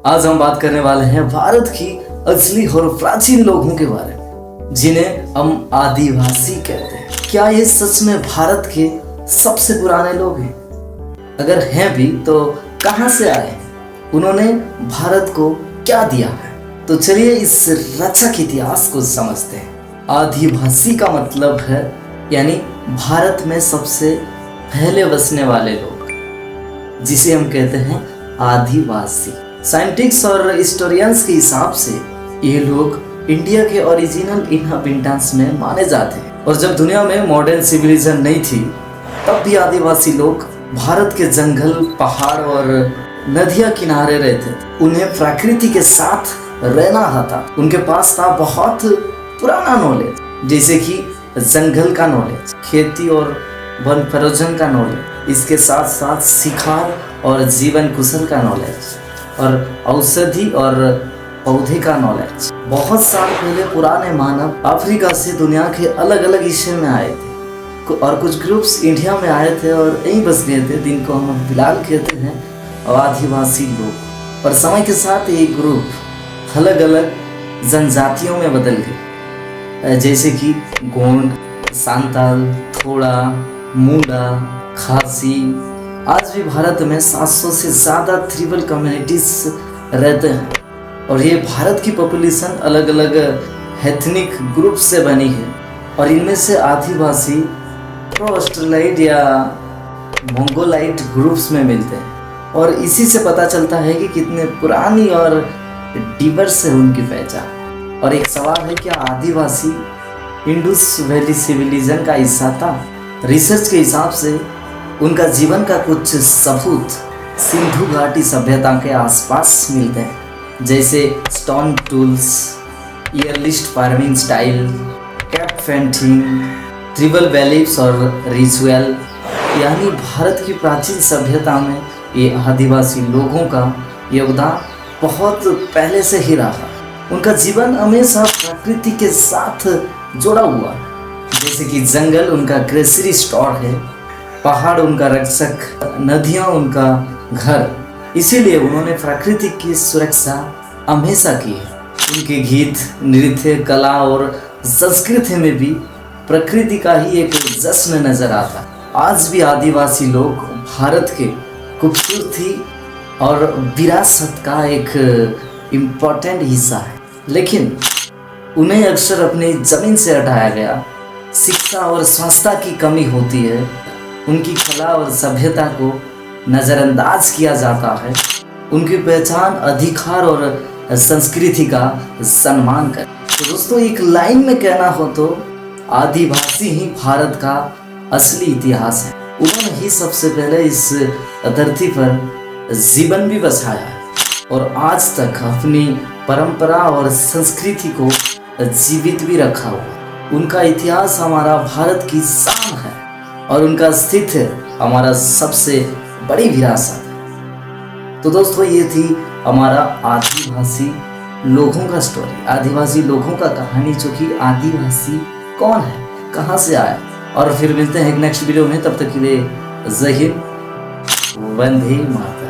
आज हम बात करने वाले हैं भारत की असली और प्राचीन लोगों के बारे में, जिन्हें हम आदिवासी कहते हैं। क्या ये सच में भारत के सबसे पुराने लोग हैं? अगर हैं भी तो कहां से आए? उन्होंने भारत को क्या दिया है? तो चलिए इस रचक इतिहास को समझते हैं। आदिवासी का मतलब है यानी भारत में सबसे पहले बसने वाले लोग, जिसे हम कहते हैं आदिवासी। साइंटिस्ट और हिस्टोरियंस के हिसाब से ये लोग इंडिया के ओरिजिनल इनहैबिटेंट्स में माने जाते हैं। और जब दुनिया में मॉडर्न सिविलाइजेशन नहीं थी, तब भी आदिवासी लोग भारत के जंगल, पहाड़ और नदियां किनारे रहते थे। उन्हें प्रकृति के साथ रहना आता। उनके पास था बहुत पुराना नॉलेज, जैसे कि जंगल का नॉलेज, खेती और वन प्रयोजन का नॉलेज, इसके साथ साथ शिकार और जीवन कुशल का नॉलेज और औषधि और पौधे का नॉलेज। बहुत साल पहले पुराने मानव अफ्रीका से दुनिया के अलग अलग हिस्से में आए थे और कुछ ग्रुप्स इंडिया में आए थे और यहीं बस गए थे, जिनको हम फिलहाल कहते हैं आदिवासी लोग। और समय के साथ ये ग्रुप अलग अलग जनजातियों में बदल गए, जैसे कि गोंड, सांताल, थोड़ा, मुंडा, खासी। आज भी भारत में 700 से ज़्यादा ट्राइबल कम्युनिटीज रहते हैं और ये भारत की पॉपुलेशन अलग अलग एथनिक ग्रुप से बनी है। और इनमें से आदिवासी ऑस्ट्रेलाइड या मंगोलाइट ग्रुप्स में मिलते हैं। और इसी से पता चलता है कि कितने पुरानी और डिवर्स है उनकी पहचान। और एक सवाल है, क्या आदिवासी इंडस वैली सिविलाइजेशन का हिस्सा था? रिसर्च के हिसाब से उनका जीवन का कुछ सबूत सिंधु घाटी सभ्यता के आसपास मिलते हैं, जैसे stone tools, earliest farming style, cave painting, tribal beliefs और रिचुअल। यानी भारत की प्राचीन सभ्यता में ये आदिवासी लोगों का योगदान बहुत पहले से ही रहा। उनका जीवन हमेशा प्रकृति के साथ जुड़ा हुआ, जैसे कि जंगल उनका ग्रेसरी स्टोर है, पहाड़ उनका रक्षक, नदियाँ उनका घर। इसीलिए उन्होंने प्रकृति की सुरक्षा हमेशा की है। उनके गीत, नृत्य, कला और संस्कृति में भी प्रकृति का ही एक जश्न नजर आता। आज भी आदिवासी लोग भारत के खूबसूरती और विरासत का एक इम्पोर्टेंट हिस्सा है, लेकिन उन्हें अक्सर अपनी जमीन से हटाया गया। शिक्षा और स्वच्छता की कमी होती है। उनकी कला और सभ्यता को नज़रअंदाज किया जाता है। उनकी पहचान अधिकार और संस्कृति का सम्मान कर। तो दोस्तों, एक लाइन में कहना हो तो आदिवासी ही भारत का असली इतिहास है। उन्होंने ही सबसे पहले इस धरती पर जीवन भी बसाया है और आज तक अपनी परंपरा और संस्कृति को जीवित भी रखा हुआ। उनका इतिहास हमारा भारत की शान है और उनका अस्तित्व हमारा सबसे बड़ी विरासत है। तो दोस्तों, ये थी हमारा आदिवासी लोगों का स्टोरी, आदिवासी लोगों का कहानी, जो कि आदिवासी कौन है, कहाँ से आए। और फिर मिलते हैं एक नेक्स्ट वीडियो में। तब तक के लिए जय हिंद, वंदे मातरम।